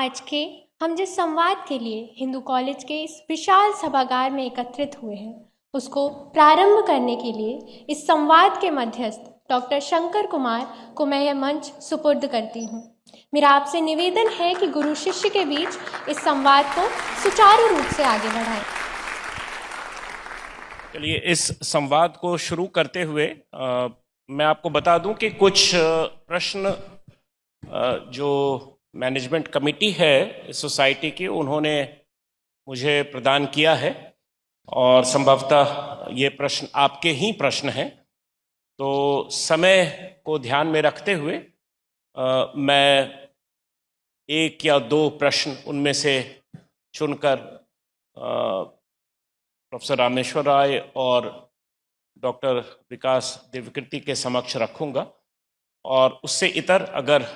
आज के हम जिस संवाद के लिए हिंदू कॉलेज के इस विशाल सभागार में एकत्रित हुए हैं, उसको प्रारंभ करने के लिए इस संवाद के मध्यस्थ डॉक्टर शंकर कुमार को मैं यह मंच सुपुर्द करती हूँ। मेरा आपसे निवेदन है कि गुरु शिष्य के बीच इस संवाद को सुचारू रूप से आगे बढ़ाएं। चलिए, इस संवाद को शुरू करते हुए मैं आपको बता दूं कि कुछ प्रश्न जो मैनेजमेंट कमेटी है इस सोसाइटी की, उन्होंने मुझे प्रदान किया है और संभवतः ये प्रश्न आपके ही प्रश्न हैं। तो समय को ध्यान में रखते हुए मैं एक या दो प्रश्न उनमें से चुनकर प्रोफेसर रामेश्वर राय और डॉक्टर विकास दिव्यकीर्ति के समक्ष रखूंगा, और उससे इतर अगर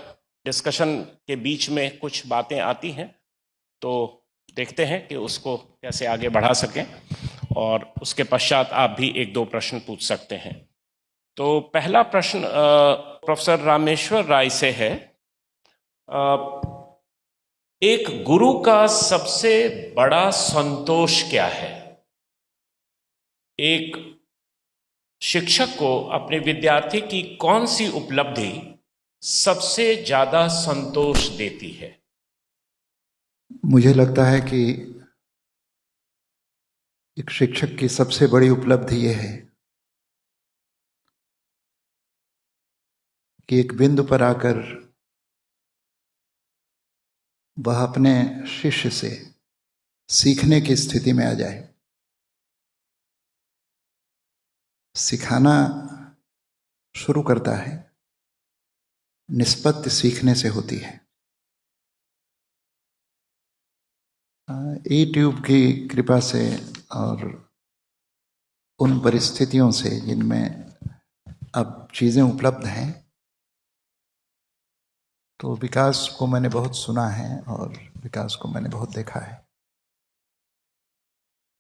डिस्कशन के बीच में कुछ बातें आती हैं तो देखते हैं कि उसको कैसे आगे बढ़ा सकें, और उसके पश्चात आप भी एक दो प्रश्न पूछ सकते हैं। तो पहला प्रश्न प्रोफेसर रामेश्वर राय से है। एक गुरु का सबसे बड़ा संतोष क्या है? एक शिक्षक को अपने विद्यार्थी की कौन सी उपलब्धि सबसे ज्यादा संतोष देती है? मुझे लगता है कि एक शिक्षक की सबसे बड़ी उपलब्धि यह है कि एक बिंदु पर आकर वह अपने शिष्य से सीखने की स्थिति में आ जाए। सिखाना शुरू करता है, निष्पत्ति सीखने से होती है। यूट्यूब की कृपा से और उन परिस्थितियों से जिनमें अब चीज़ें उपलब्ध हैं, तो विकास को मैंने बहुत सुना है और विकास को मैंने बहुत देखा है।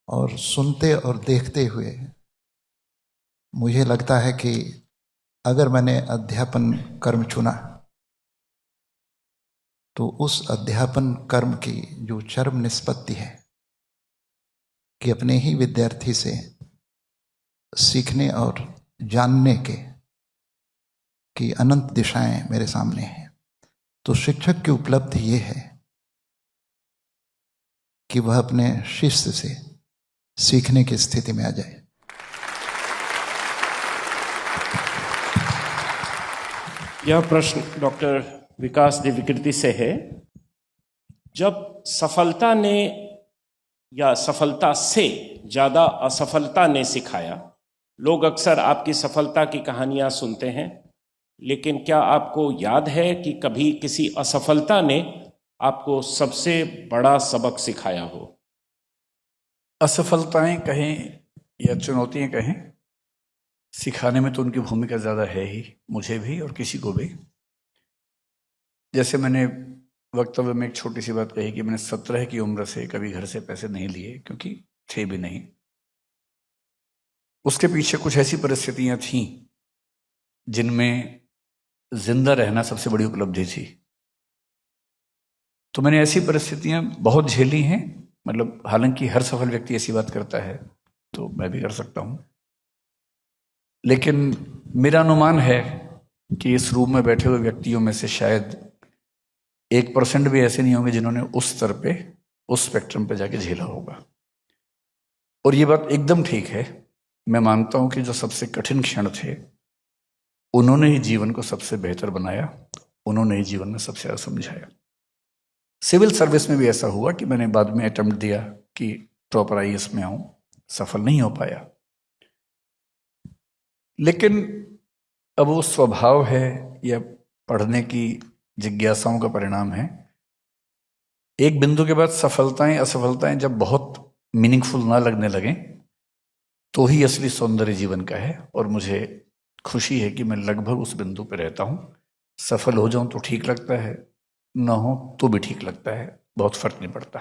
और सुनते और देखते हुए मुझे लगता है कि अगर मैंने अध्यापन कर्म चुना तो उस अध्यापन कर्म की जो चरम निष्पत्ति है कि अपने ही विद्यार्थी से सीखने और जानने की अनंत दिशाएं मेरे सामने हैं, तो शिक्षक की उपलब्धि ये है कि वह अपने शिष्य से सीखने की स्थिति में आ जाए। यह प्रश्न डॉक्टर विकास दिव्यकीर्ति से है। जब सफलता ने या सफलता से ज़्यादा असफलता ने सिखाया, लोग अक्सर आपकी सफलता की कहानियां सुनते हैं, लेकिन क्या आपको याद है कि कभी किसी असफलता ने आपको सबसे बड़ा सबक सिखाया हो? असफलताएं कहें या चुनौतियां कहें, सिखाने में तो उनकी भूमिका ज़्यादा है ही, मुझे भी और किसी को भी। जैसे मैंने वक्तव्य में एक छोटी सी बात कही कि मैंने 17 की उम्र से कभी घर से पैसे नहीं लिए, क्योंकि थे भी नहीं। उसके पीछे कुछ ऐसी परिस्थितियां थीं जिनमें जिंदा रहना सबसे बड़ी उपलब्धि थी। तो मैंने ऐसी परिस्थितियां बहुत झेली हैं। मतलब हालांकि हर सफल व्यक्ति ऐसी बात करता है, तो मैं भी कर सकता हूं, लेकिन मेरा अनुमान है कि इस रूम में बैठे हुए व्यक्तियों में से शायद 1% भी ऐसे नहीं होंगे जिन्होंने उस स्तर पे, उस स्पेक्ट्रम पे जाके झेला होगा। और ये बात एकदम ठीक है। मैं मानता हूं कि जो सबसे कठिन क्षण थे, उन्होंने ही जीवन को सबसे बेहतर बनाया, उन्होंने ही जीवन में सबसे ज़्यादा समझाया। सिविल सर्विस में भी ऐसा हुआ कि मैंने बाद में अटेम्प्ट दिया कि टॉपर आईएएस में आऊं, सफल नहीं हो पाया। लेकिन अब वो स्वभाव है या पढ़ने की जिज्ञासाओं का परिणाम है। एक बिंदु के बाद सफलताएं असफलताएं जब बहुत मीनिंगफुल ना लगने लगें, तो ही असली सौंदर्य जीवन का है। और मुझे खुशी है कि मैं लगभग उस बिंदु पर रहता हूं। सफल हो जाऊं तो ठीक लगता है, ना हो तो भी ठीक लगता है, बहुत फर्क नहीं पड़ता।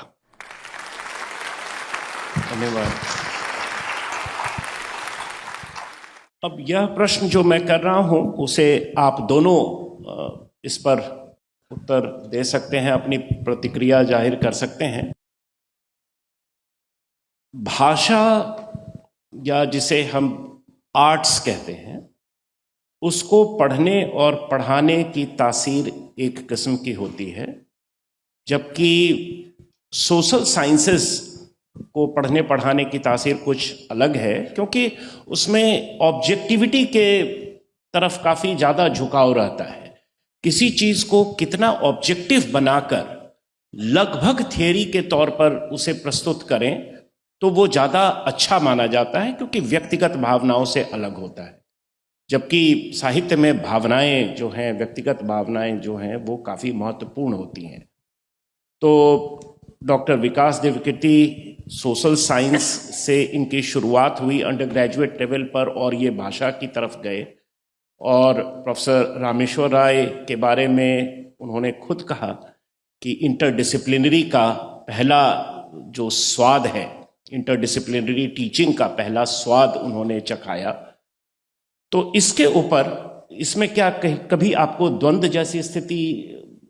धन्यवाद। अब यह प्रश्न जो मैं कर रहा हूं, उसे आप दोनों इस पर उत्तर दे सकते हैं, अपनी प्रतिक्रिया जाहिर कर सकते हैं। भाषा, या जिसे हम आर्ट्स कहते हैं, उसको पढ़ने और पढ़ाने की तासीर एक किस्म की होती है, जबकि सोशल साइंसेस को पढ़ने पढ़ाने की तासीर कुछ अलग है, क्योंकि उसमें ऑब्जेक्टिविटी के तरफ काफ़ी ज़्यादा झुकाव रहता है। किसी चीज़ को कितना ऑब्जेक्टिव बनाकर लगभग थियरी के तौर पर उसे प्रस्तुत करें तो वो ज़्यादा अच्छा माना जाता है, क्योंकि व्यक्तिगत भावनाओं से अलग होता है। जबकि साहित्य में भावनाएं जो हैं, व्यक्तिगत भावनाएं जो हैं, वो काफ़ी महत्वपूर्ण होती हैं। तो डॉक्टर विकास देवकीर्ति सोशल साइंस से इनकी शुरुआत हुई अंडर ग्रेजुएट लेवल पर, और ये भाषा की तरफ गए। और प्रोफेसर रामेश्वर राय के बारे में उन्होंने खुद कहा कि इंटरडिसिप्लिनरी का पहला जो स्वाद है, इंटरडिसिप्लिनरी टीचिंग का पहला स्वाद उन्होंने चखाया। तो इसके ऊपर, इसमें क्या कभी आपको द्वंद्व जैसी स्थिति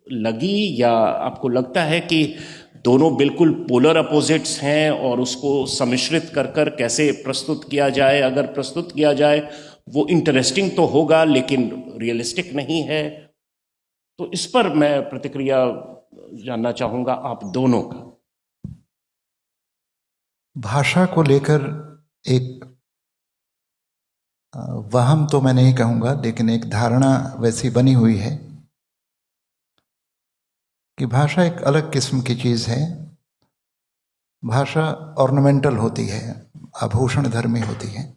लगी, या आपको लगता है कि दोनों बिल्कुल पोलर अपोजिट्स हैं और उसको सम्मिश्रित कर कर कैसे प्रस्तुत किया जाए? अगर प्रस्तुत किया जाए वो इंटरेस्टिंग तो होगा लेकिन रियलिस्टिक नहीं है। तो इस पर मैं प्रतिक्रिया जानना चाहूँगा आप दोनों का। भाषा को लेकर एक वहम तो मैं नहीं कहूँगा, लेकिन एक धारणा वैसी बनी हुई है कि भाषा एक अलग किस्म की चीज़ है। भाषा ऑर्नामेंटल होती है, आभूषण धर्मी होती है।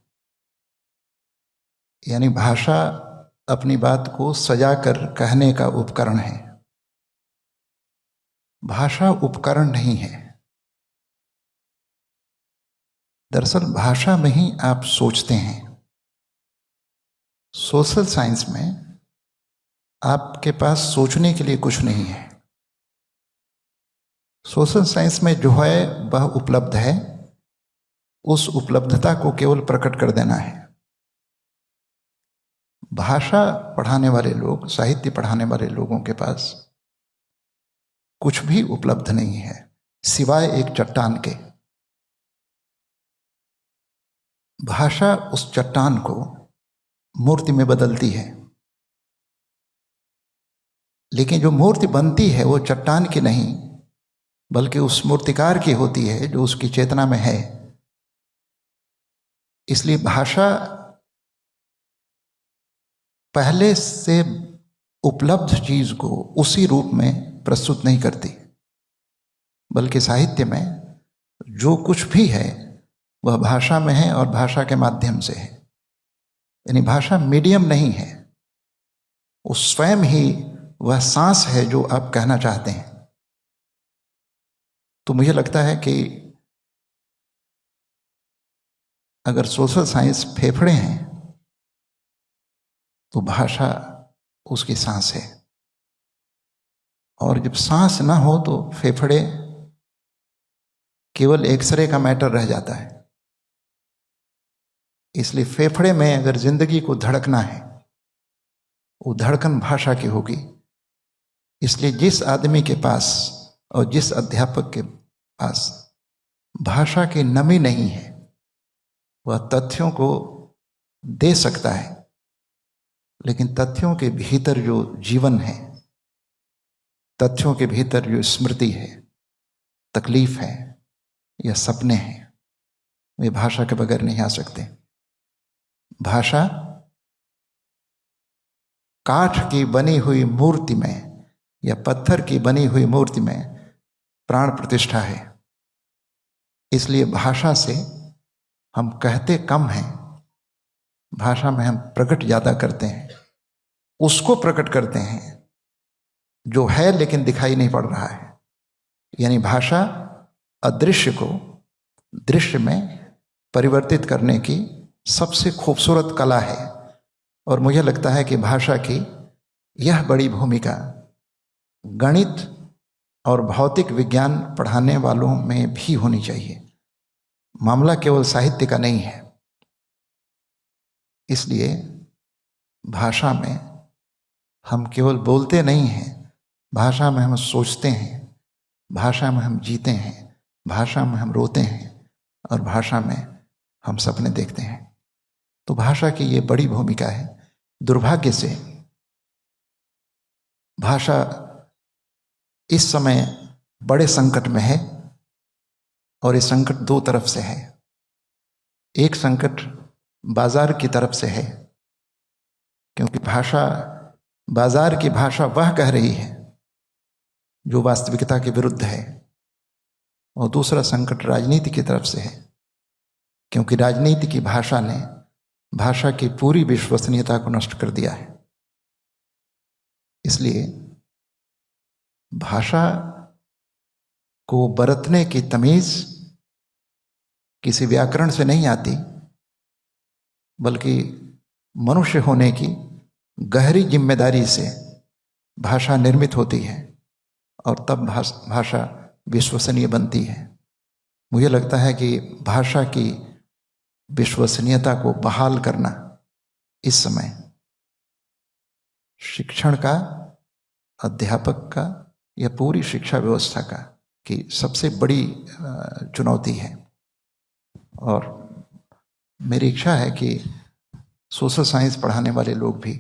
यानी भाषा अपनी बात को सजाकर कहने का उपकरण है। भाषा उपकरण नहीं है। दरअसल भाषा में ही आप सोचते हैं। सोशल साइंस में आपके पास सोचने के लिए कुछ नहीं है। सोशल साइंस में जो है वह उपलब्ध है, उस उपलब्धता को केवल प्रकट कर देना है। भाषा पढ़ाने वाले लोग, साहित्य पढ़ाने वाले लोगों के पास कुछ भी उपलब्ध नहीं है सिवाय एक चट्टान के। भाषा उस चट्टान को मूर्ति में बदलती है, लेकिन जो मूर्ति बनती है वो चट्टान की नहीं बल्कि उस मूर्तिकार की होती है जो उसकी चेतना में है। इसलिए भाषा पहले से उपलब्ध चीज को उसी रूप में प्रस्तुत नहीं करती, बल्कि साहित्य में जो कुछ भी है वह भाषा में है और भाषा के माध्यम से है। यानी भाषा मीडियम नहीं है, वो स्वयं ही वह सांस है जो आप कहना चाहते हैं। तो मुझे लगता है कि अगर सोशल साइंस फेफड़े हैं तो भाषा उसकी सांस है, और जब सांस ना हो तो फेफड़े केवल एक्सरे का मैटर रह जाता है। इसलिए फेफड़े में अगर जिंदगी को धड़कना है, वो धड़कन भाषा की होगी। इसलिए जिस आदमी के पास और जिस अध्यापक के पास भाषा की नमी नहीं है, वह तथ्यों को दे सकता है, लेकिन तथ्यों के भीतर जो जीवन है, तथ्यों के भीतर जो स्मृति है, तकलीफ है या सपने हैं, वे भाषा के बगैर नहीं आ सकते। भाषा काठ की बनी हुई मूर्ति में या पत्थर की बनी हुई मूर्ति में प्राण प्रतिष्ठा है। इसलिए भाषा से हम कहते कम हैं, भाषा में हम प्रकट ज्यादा करते हैं। उसको प्रकट करते हैं जो है लेकिन दिखाई नहीं पड़ रहा है। यानी भाषा अदृश्य को दृश्य में परिवर्तित करने की सबसे खूबसूरत कला है। और मुझे लगता है कि भाषा की यह बड़ी भूमिका गणित और भौतिक विज्ञान पढ़ाने वालों में भी होनी चाहिए। मामला केवल साहित्य का नहीं है। इसलिए भाषा में हम केवल बोलते नहीं हैं, भाषा में हम सोचते हैं, भाषा में हम जीते हैं, भाषा में हम रोते हैं और भाषा में हम सपने देखते हैं। तो भाषा की ये बड़ी भूमिका है। दुर्भाग्य से भाषा इस समय बड़े संकट में है और ये संकट दो तरफ से है। एक संकट बाजार की तरफ से है, क्योंकि भाषा, बाजार की भाषा वह कह रही है जो वास्तविकता के विरुद्ध है। और दूसरा संकट राजनीति की तरफ से है, क्योंकि राजनीति की भाषा ने भाषा की पूरी विश्वसनीयता को नष्ट कर दिया है। इसलिए भाषा को बरतने की तमीज किसी व्याकरण से नहीं आती, बल्कि मनुष्य होने की गहरी जिम्मेदारी से भाषा निर्मित होती है और तब भाषा विश्वसनीय बनती है। मुझे लगता है कि भाषा की विश्वसनीयता को बहाल करना इस समय शिक्षण का, अध्यापक का या पूरी शिक्षा व्यवस्था का की सबसे बड़ी चुनौती है। और मेरी इच्छा है कि सोशल साइंस पढ़ाने वाले लोग भी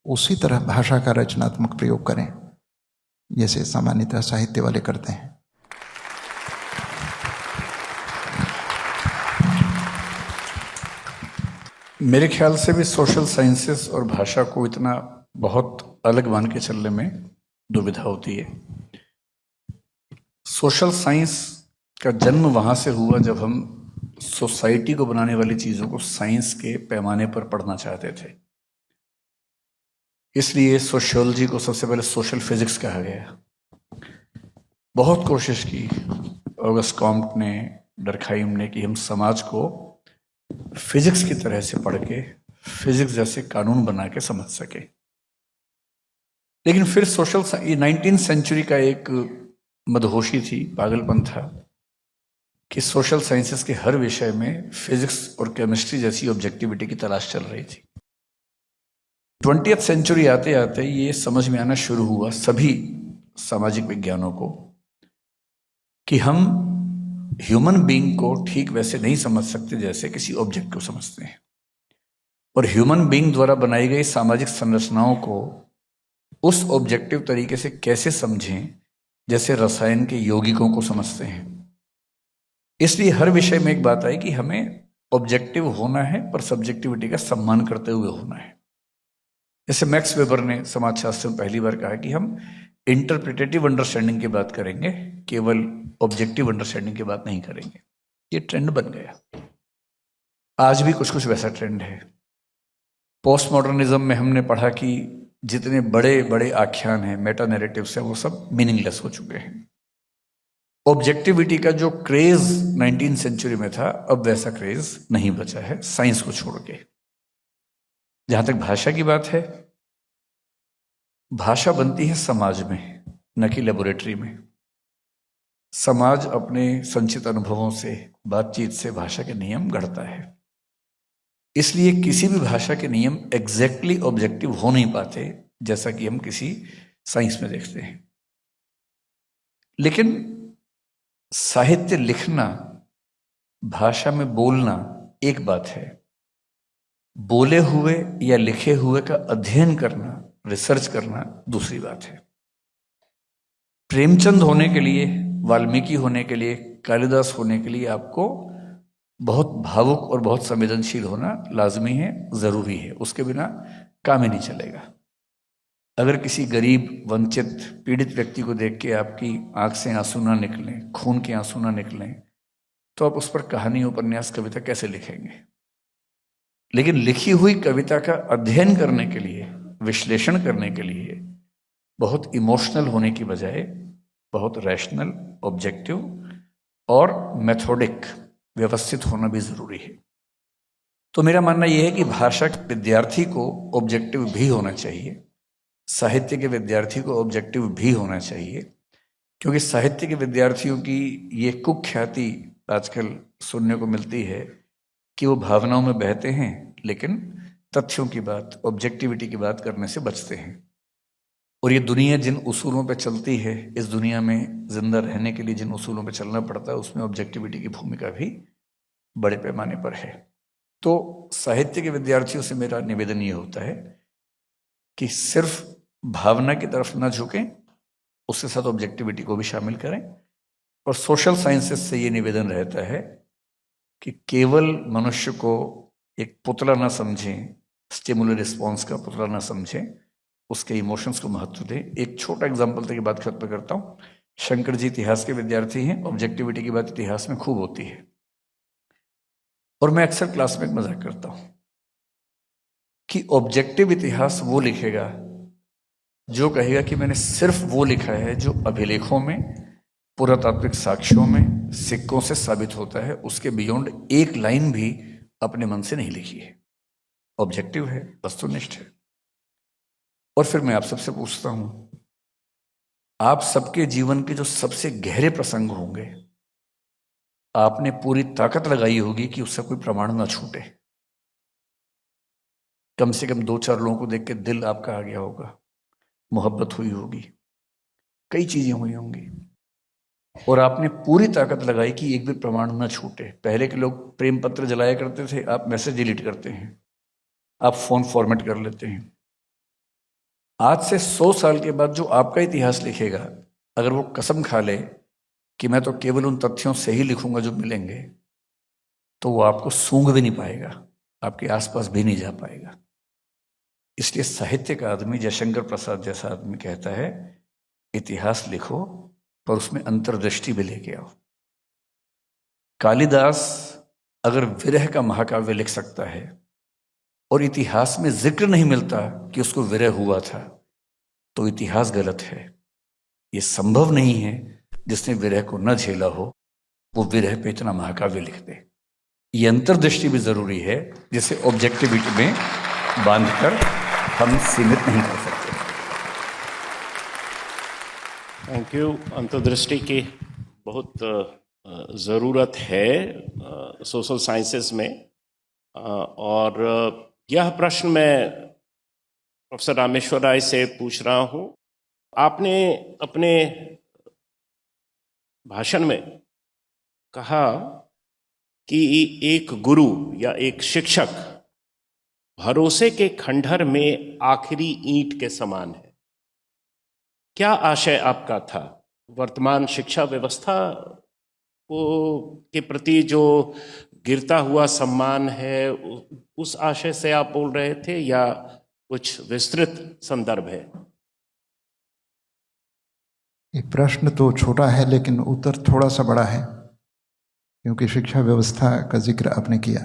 उसी तरह भाषा का रचनात्मक प्रयोग करें जैसे सामान्यतः साहित्य वाले करते हैं। मेरे ख्याल से भी सोशल साइंसेस और भाषा को इतना बहुत अलग मान के चलने में दुविधा होती है। सोशल साइंस का जन्म वहाँ से हुआ जब हम सोसाइटी को बनाने वाली चीज़ों को साइंस के पैमाने पर पढ़ना चाहते थे। इसलिए सोशियोलॉजी को सबसे पहले सोशल फिजिक्स कहा गया। बहुत कोशिश की ऑगस्ट कॉम्ट ने, डर्कहाइम ने, कि हम समाज को फिजिक्स की तरह से पढ़ के फिजिक्स जैसे कानून बना के समझ सके। लेकिन फिर ये 19th सेंचुरी का एक मदहोशी थी, पागलपन था कि सोशल साइंसेस के हर विषय में फिजिक्स और केमिस्ट्री जैसी ऑब्जेक्टिविटी की तलाश चल रही थी। 20th सेंचुरी आते आते ये समझ में आना शुरू हुआ सभी सामाजिक विज्ञानों को कि हम ह्यूमन बीइंग को ठीक वैसे नहीं समझ सकते जैसे किसी ऑब्जेक्ट को समझते हैं, और ह्यूमन बीइंग द्वारा बनाई गई सामाजिक संरचनाओं को उस ऑब्जेक्टिव तरीके से कैसे समझें जैसे रसायन के यौगिकों को समझते हैं। इसलिए हर विषय में एक बात आई कि हमें ऑब्जेक्टिव होना है पर सब्जेक्टिविटी का सम्मान करते हुए होना है। जैसे मैक्स वेबर ने समाजशास्त्र में पहली बार कहा कि हम इंटरप्रिटेटिव अंडरस्टैंडिंग की बात करेंगे, केवल ऑब्जेक्टिव अंडरस्टैंडिंग की बात नहीं करेंगे। ये ट्रेंड बन गया। आज भी कुछ कुछ वैसा ट्रेंड है। पोस्ट मॉडर्निज्म में हमने पढ़ा कि जितने बड़े बड़े आख्यान हैं, मेटा नैरेटिव्स हैं, वो सब मीनिंगलेस हो चुके हैं। ऑब्जेक्टिविटी का जो क्रेज 19th सेंचुरी में था, अब वैसा क्रेज नहीं बचा है साइंस को छोड़ के। जहां तक भाषा की बात है, भाषा बनती है समाज में, न कि लेबोरेटरी में। समाज अपने संचित अनुभवों से, बातचीत से भाषा के नियम गढ़ता है। इसलिए किसी भी भाषा के नियम एग्जैक्टली ऑब्जेक्टिव हो नहीं पाते, जैसा कि हम किसी साइंस में देखते हैं। लेकिन साहित्य लिखना, भाषा में बोलना एक बात है, बोले हुए या लिखे हुए का अध्ययन करना, रिसर्च करना दूसरी बात है। प्रेमचंद होने के लिए, वाल्मीकि होने के लिए, कालिदास होने के लिए आपको बहुत भावुक और बहुत संवेदनशील होना लाजमी है, जरूरी है। उसके बिना काम ही नहीं चलेगा। अगर किसी गरीब, वंचित, पीड़ित व्यक्ति को देख के आपकी आंख से आंसू ना निकलें, खून के आंसू ना निकलें, तो आप उस पर कहानी, उपन्यास, कविता कैसे लिखेंगे? लेकिन लिखी हुई कविता का अध्ययन करने के लिए, विश्लेषण करने के लिए बहुत इमोशनल होने की बजाय बहुत रैशनल, ऑब्जेक्टिव और मेथोडिक, व्यवस्थित होना भी जरूरी है। तो मेरा मानना यह है कि भाषा के विद्यार्थी को ऑब्जेक्टिव भी होना चाहिए, साहित्य के विद्यार्थी को ऑब्जेक्टिव भी होना चाहिए, क्योंकि साहित्य के विद्यार्थियों की ये कुख्याति आजकल सुनने को मिलती है कि वो भावनाओं में बहते हैं, लेकिन तथ्यों की बात, ऑब्जेक्टिविटी की बात करने से बचते हैं। और ये दुनिया जिन उसूलों पे चलती है, इस दुनिया में जिंदा रहने के लिए जिन उसूलों पे चलना पड़ता है, उसमें ऑब्जेक्टिविटी की भूमिका भी बड़े पैमाने पर है। तो साहित्य के विद्यार्थियों से मेरा निवेदन ये होता है कि सिर्फ भावना की तरफ ना झुकें, उसके साथ ऑब्जेक्टिविटी को भी शामिल करें। और सोशल साइंसेस से ये निवेदन रहता है कि केवल मनुष्य को एक पुतला ना समझें, स्टिमुलस रिस्पॉन्स का पुतला ना समझें, उसके इमोशंस को महत्व दें। एक छोटा एग्जाम्पल तक बात खत्म करता हूँ। शंकर जी इतिहास के विद्यार्थी हैं, ऑब्जेक्टिविटी की बात इतिहास में खूब होती है, और मैं अक्सर क्लास में एक मजाक करता हूं कि ऑब्जेक्टिव इतिहास वो लिखेगा जो कहेगा कि मैंने सिर्फ वो लिखा है जो अभिलेखों में, पुरातात्विक साक्ष्यों में, सिक्कों से साबित होता है, उसके बियॉन्ड एक लाइन भी अपने मन से नहीं लिखी है। ऑब्जेक्टिव है, वस्तुनिष्ठ है। और फिर मैं आप सबसे पूछता हूं, आप सबके जीवन के जो सबसे गहरे प्रसंग होंगे, आपने पूरी ताकत लगाई होगी कि उससे कोई प्रमाण ना छूटे। कम से कम 2-4 लोगों को देख के दिल आपका आ गया होगा, मोहब्बत हुई होगी, कई चीजें हुई होंगी, और आपने पूरी ताकत लगाई कि एक भी प्रमाण ना छूटे। पहले के लोग प्रेम पत्र जलाया करते थे, आप मैसेज डिलीट करते हैं, आप फोन फॉर्मेट कर लेते हैं। आज से 100 साल के बाद जो आपका इतिहास लिखेगा, अगर वो कसम खा ले कि मैं तो केवल उन तथ्यों से ही लिखूंगा जो मिलेंगे, तो वो आपको सूंघ भी नहीं पाएगा, आपके आसपास भी नहीं जा पाएगा। इसलिए साहित्य का आदमी, जयशंकर प्रसाद जैसा आदमी कहता है, इतिहास लिखो पर उसमें अंतर्दृष्टि भी लेके आओ। कालिदास अगर विरह का महाकाव्य लिख सकता है और इतिहास में जिक्र नहीं मिलता कि उसको विरह हुआ था, तो इतिहास गलत है। ये संभव नहीं है जिसने विरह को न झेला हो वो विरह पे इतना महाकाव्य लिख दे। ये अंतर्दृष्टि भी जरूरी है, जिसे ऑब्जेक्टिविटी में बांधकर हम सीमित नहीं कर सकते। Thank you. अंतर्दृष्टि की बहुत ज़रूरत है सोशल साइंसेस में। और यह प्रश्न मैं प्रोफेसर रामेश्वर राय से पूछ रहा हूँ। आपने अपने भाषण में कहा कि एक गुरु या एक शिक्षक भरोसे के खंडहर में आखिरी ईंट के समान है। क्या आशय आपका था? वर्तमान शिक्षा व्यवस्था को के प्रति जो गिरता हुआ सम्मान है, उस आशय से आप बोल रहे थे या कुछ विस्तृत संदर्भ है? ये प्रश्न तो छोटा है लेकिन उत्तर थोड़ा सा बड़ा है, क्योंकि शिक्षा व्यवस्था का जिक्र आपने किया।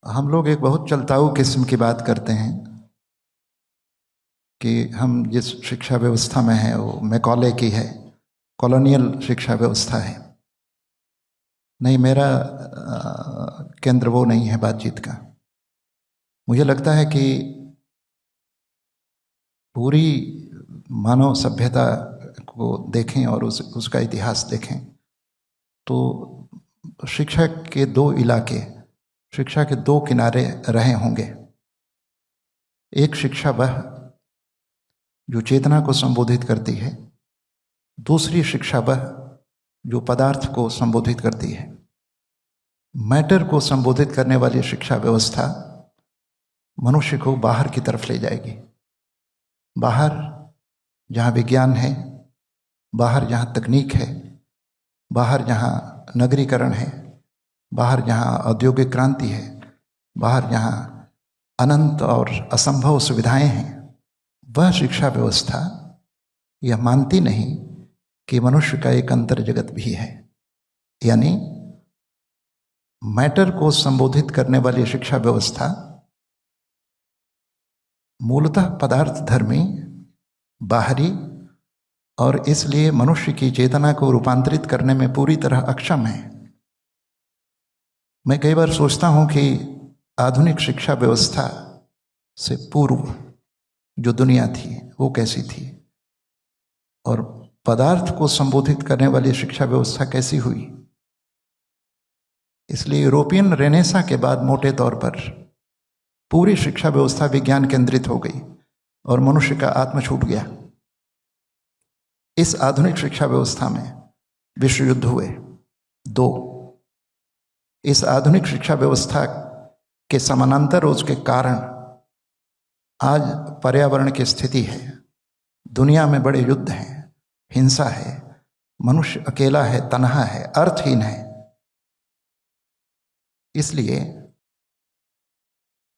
हम लोग एक बहुत चलताऊ किस्म की बात करते हैं कि हम जिस शिक्षा व्यवस्था में हैं वो मैकॉले की है, कॉलोनियल शिक्षा व्यवस्था है। नहीं, मेरा केंद्र वो नहीं है बातचीत का। मुझे लगता है कि पूरी मानव सभ्यता को देखें और उसका इतिहास देखें तो शिक्षा के दो इलाके, शिक्षा के दो किनारे रहे होंगे। एक शिक्षा वह जो चेतना को संबोधित करती है, दूसरी शिक्षा वह जो पदार्थ को संबोधित करती है। मैटर को संबोधित करने वाली शिक्षा व्यवस्था मनुष्य को बाहर की तरफ ले जाएगी। बाहर जहाँ विज्ञान है, बाहर जहाँ तकनीक है, बाहर जहाँ नगरीकरण है, बाहर जहाँ औद्योगिक क्रांति है, बाहर जहाँ अनंत और असंभव सुविधाएं हैं, वह शिक्षा व्यवस्था यह मानती नहीं कि मनुष्य का एक अंतर जगत भी है। यानी मैटर को संबोधित करने वाली शिक्षा व्यवस्था मूलतः पदार्थ धर्मी, बाहरी और इसलिए मनुष्य की चेतना को रूपांतरित करने में पूरी तरह अक्षम है। मैं कई बार सोचता हूं कि आधुनिक शिक्षा व्यवस्था से पूर्व जो दुनिया थी वो कैसी थी और पदार्थ को संबोधित करने वाली शिक्षा व्यवस्था कैसी हुई। इसलिए यूरोपियन रेनेसा के बाद मोटे तौर पर पूरी शिक्षा व्यवस्था विज्ञान केंद्रित हो गई और मनुष्य का आत्म छूट गया। इस आधुनिक शिक्षा व्यवस्था में विश्व युद्ध हुए 2। इस आधुनिक शिक्षा व्यवस्था के समानांतर उसके कारण आज पर्यावरण की स्थिति है, दुनिया में बड़े युद्ध हैं, हिंसा है, मनुष्य अकेला है, तन्हा है, अर्थहीन है। इसलिए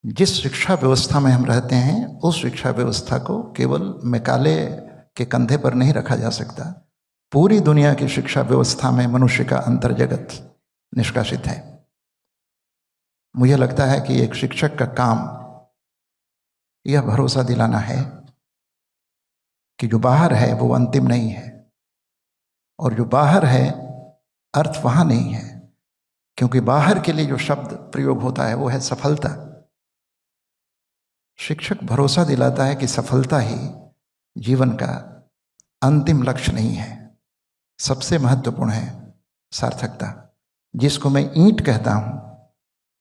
जिस शिक्षा व्यवस्था में हम रहते हैं उस शिक्षा व्यवस्था को केवल मैकाले के कंधे पर नहीं रखा जा सकता। पूरी दुनिया की शिक्षा व्यवस्था में मनुष्य का अंतर्जगत निष्कासित है। मुझे लगता है कि एक शिक्षक का काम यह भरोसा दिलाना है कि जो बाहर है वो अंतिम नहीं है, और जो बाहर है अर्थ वहाँ नहीं है, क्योंकि बाहर के लिए जो शब्द प्रयोग होता है वो है सफलता। शिक्षक भरोसा दिलाता है कि सफलता ही जीवन का अंतिम लक्ष्य नहीं है, सबसे महत्वपूर्ण है सार्थकता, जिसको मैं ईंट कहता हूँ।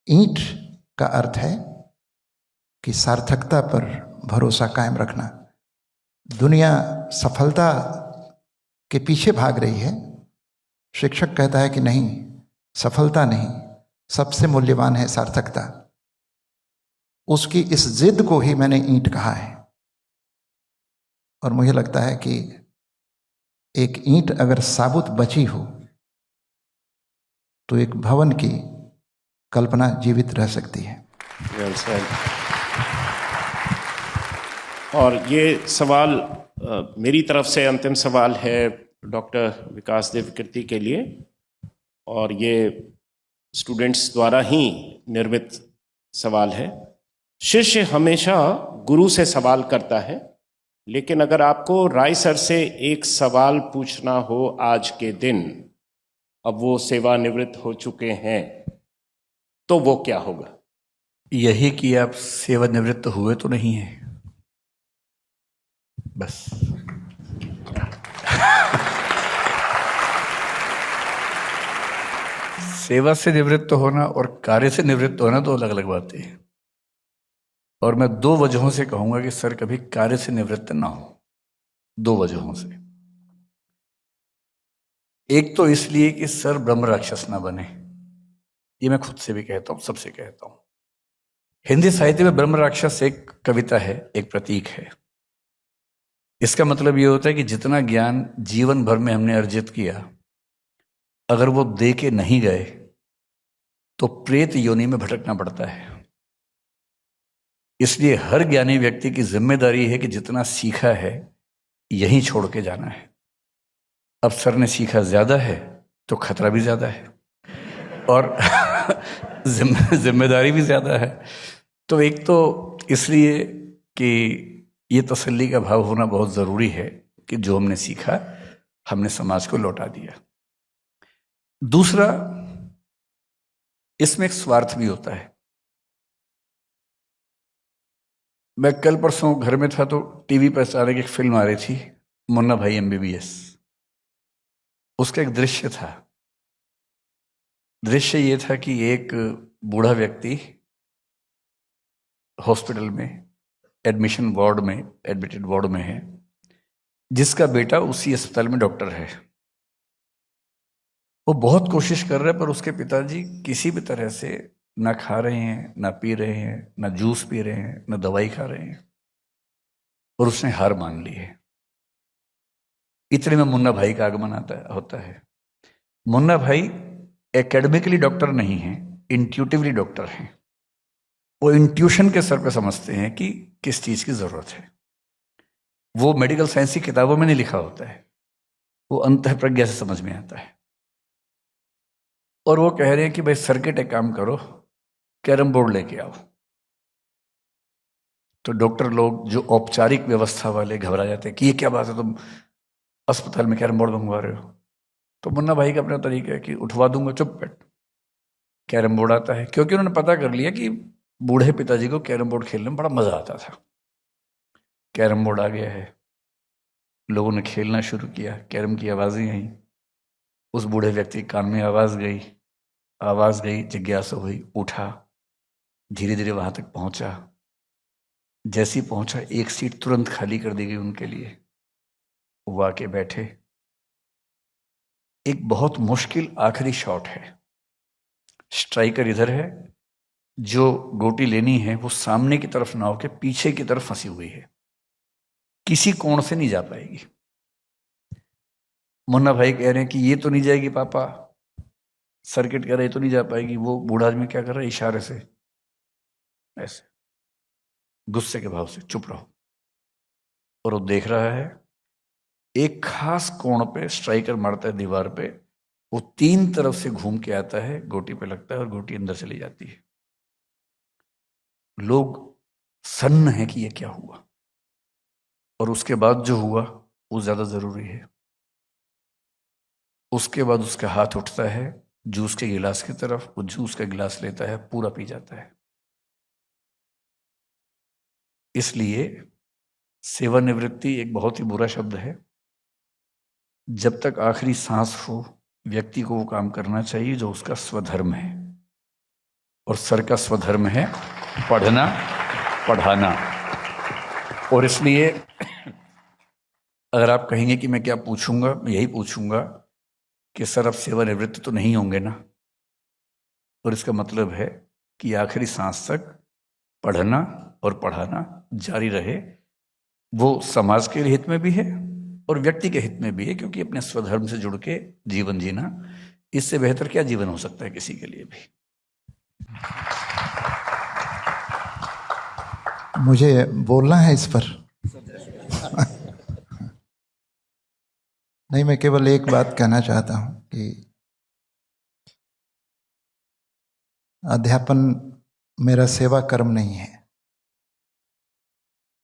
ईंट का अर्थ है कि सार्थकता पर भरोसा कायम रखना। दुनिया सफलता के पीछे भाग रही है, शिक्षक कहता है कि नहीं, सफलता नहीं, सबसे मूल्यवान है सार्थकता। उसकी इस जिद को ही मैंने ईंट कहा है। और मुझे लगता है कि एक ईंट अगर साबुत बची हो तो एक भवन की कल्पना जीवित रह सकती है। Well said. और ये सवाल मेरी तरफ से अंतिम सवाल है डॉक्टर विकास देव कीर्ति के लिए, और ये स्टूडेंट्स द्वारा ही निर्मित सवाल है। शिष्य हमेशा गुरु से सवाल करता है, लेकिन अगर आपको राय सर से एक सवाल पूछना हो आज के दिन, अब वो सेवानिवृत्त हो चुके हैं, तो वो क्या होगा? यही कि आप सेवानिवृत्त हुए तो नहीं है, बस। सेवा से निवृत्त होना और कार्य से निवृत्त होना तो अलग अलग बातें हैं। और मैं 2 वजहों से कहूंगा कि सर कभी कार्य से निवृत्त ना हो। 2 वजहों से। एक तो इसलिए कि सर ब्रह्म राक्षस ना बने, ये मैं खुद से भी कहता हूं, सबसे कहता हूं। हिंदी साहित्य में ब्रह्म राक्षस एक कविता है, एक प्रतीक है। इसका मतलब ये होता है कि जितना ज्ञान जीवन भर में हमने अर्जित किया, अगर वो दे के नहीं गए तो प्रेत योनि में भटकना पड़ता है। इसलिए हर ज्ञानी व्यक्ति की जिम्मेदारी है कि जितना सीखा है यहीं छोड़ के जाना है। अब सर ने सीखा ज्यादा है तो खतरा भी ज्यादा है और जिम्मेदारी भी ज्यादा है। तो एक तो इसलिए कि ये तसल्ली का भाव होना बहुत जरूरी है कि जो हमने सीखा हमने समाज को लौटा दिया। दूसरा, इसमें एक स्वार्थ भी होता है। मैं कल परसों घर में था तो टीवी पर अचानक एक फिल्म आ रही थी, मुन्ना भाई MBBS। उसका एक दृश्य था। दृश्य ये था कि एक बूढ़ा व्यक्ति हॉस्पिटल में एडमिटेड वार्ड में है, जिसका बेटा उसी अस्पताल में डॉक्टर है। वो बहुत कोशिश कर रहा है पर उसके पिताजी किसी भी तरह से ना खा रहे हैं, ना पी रहे हैं, ना जूस पी रहे हैं, ना दवाई खा रहे हैं, और उसने हार मान ली है। इतने में मुन्ना भाई का आगमन होता है। मुन्ना भाई एकेडमिकली डॉक्टर नहीं है, इंट्यूटिवली डॉक्टर हैं। वो इंट्यूशन के स्तर पे समझते हैं कि किस चीज की जरूरत है। वो मेडिकल साइंस की किताबों में नहीं लिखा होता है, वो अंतः प्रज्ञा से समझ में आता है। और वो कह रहे हैं कि भाई सर्किट एक काम करो, कैरम बोर्ड लेके आओ। तो डॉक्टर लोग जो औपचारिक व्यवस्था वाले घबरा जाते हैं कि ये क्या बात है, तुम अस्पताल में कैरम बोर्ड मंगवा रहे हो। तो मुन्ना भाई का अपना तरीका है कि उठवा दूंगा, चुप बैठ। कैरम बोर्ड आता है, क्योंकि उन्होंने पता कर लिया कि बूढ़े पिताजी को कैरम बोर्ड खेलने में बड़ा मजा आता था। कैरम बोर्ड आ गया है, लोगों ने खेलना शुरू किया, कैरम की आवाजें आई, उस बूढ़े व्यक्ति के कान में आवाज गई, जिज्ञासा हुई, उठा, धीरे धीरे वहां तक पहुंचा। जैसी पहुंचा एक सीट तुरंत खाली कर दी गई उनके लिए। वो आके बैठे। एक बहुत मुश्किल आखिरी शॉट है, स्ट्राइकर इधर है, जो गोटी लेनी है वो सामने की तरफ ना होके पीछे की तरफ फंसी हुई है, किसी कोण से नहीं जा पाएगी। मुन्ना भाई कह रहे हैं कि ये तो नहीं जाएगी पापा, सर्किट कह रहे ये तो नहीं जा पाएगी। वो बूढ़ा आदमी क्या कर रहा है, इशारे से ऐसे गुस्से के भाव से चुप रहो, और वो देख रहा है। एक खास कोण पे स्ट्राइकर मारता है दीवार पे, वो 3 तरफ से घूम के आता है, गोटी पे लगता है और गोटी अंदर चली जाती है। लोग सन्न है कि ये क्या हुआ, और उसके बाद जो हुआ वो ज्यादा जरूरी है। उसके बाद उसका हाथ उठता है जूस के गिलास की तरफ, वो जूस का गिलास लेता है, पूरा पी जाता है। इसलिए सेवानिवृत्ति एक बहुत ही बुरा शब्द है। जब तक आखिरी सांस हो व्यक्ति को वो काम करना चाहिए जो उसका स्वधर्म है, और सर का स्वधर्म है पढ़ना पढ़ाना। और इसलिए अगर आप कहेंगे कि मैं क्या पूछूंगा, मैं यही पूछूंगा कि सर अब सेवानिवृत्त तो नहीं होंगे ना, और इसका मतलब है कि आखिरी सांस तक पढ़ना और पढ़ाना जारी रहे। वो समाज के हित में भी है और व्यक्ति के हित में भी है, क्योंकि अपने स्वधर्म से जुड़ के जीवन जीना, इससे बेहतर क्या जीवन हो सकता है किसी के लिए भी। मुझे बोलना है इस पर। नहीं, मैं केवल एक बात कहना चाहता हूं कि अध्यापन मेरा सेवा कर्म नहीं है।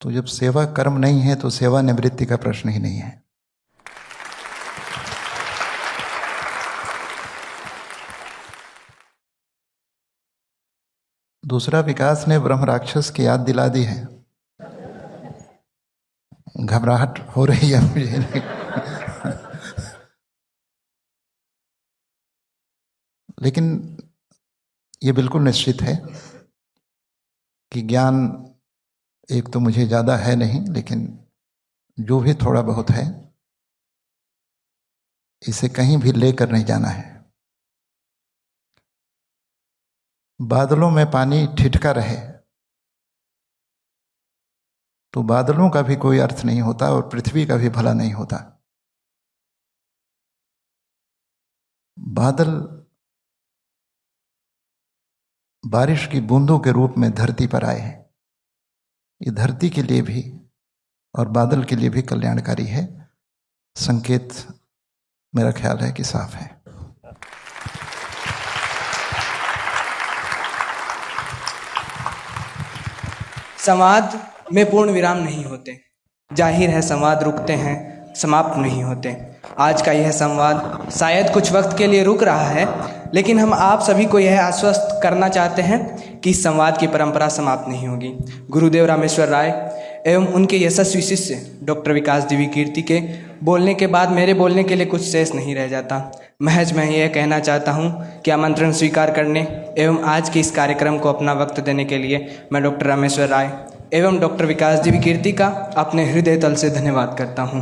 तो जब सेवा कर्म नहीं है तो सेवानिवृत्ति का प्रश्न ही नहीं है। दूसरा, विकास ने ब्रह्म राक्षस की याद दिला दी है। घबराहट हो रही है मुझे। लेकिन ये बिल्कुल निश्चित है कि ज्ञान एक तो मुझे ज़्यादा है नहीं, लेकिन जो भी थोड़ा बहुत है इसे कहीं भी लेकर नहीं जाना है। बादलों में पानी ठिठका रहे तो बादलों का भी कोई अर्थ नहीं होता और पृथ्वी का भी भला नहीं होता। बादल बारिश की बूंदों के रूप में धरती पर आए हैं। ये धरती के लिए भी और बादल के लिए भी कल्याणकारी है। संकेत मेरा ख्याल है कि साफ है। संवाद में पूर्ण विराम नहीं होते। जाहिर है संवाद रुकते हैं, समाप्त नहीं होते। आज का यह संवाद शायद कुछ वक्त के लिए रुक रहा है, लेकिन हम आप सभी को यह आश्वस्त करना चाहते हैं कि इस संवाद की परंपरा समाप्त नहीं होगी। गुरुदेव रामेश्वर राय एवं उनके यशस्वी शिष्य डॉक्टर विकास दिव्य कीर्ति के बोलने के बाद मेरे बोलने के लिए कुछ शेष नहीं रह जाता। महज मैं यह कहना चाहता हूँ कि आमंत्रण स्वीकार करने एवं आज के इस कार्यक्रम को अपना वक्त देने के लिए मैं डॉक्टर रामेश्वर राय एवं डॉक्टर विकास दिव्य कीर्ति का अपने हृदय तल से धन्यवाद करता हूँ।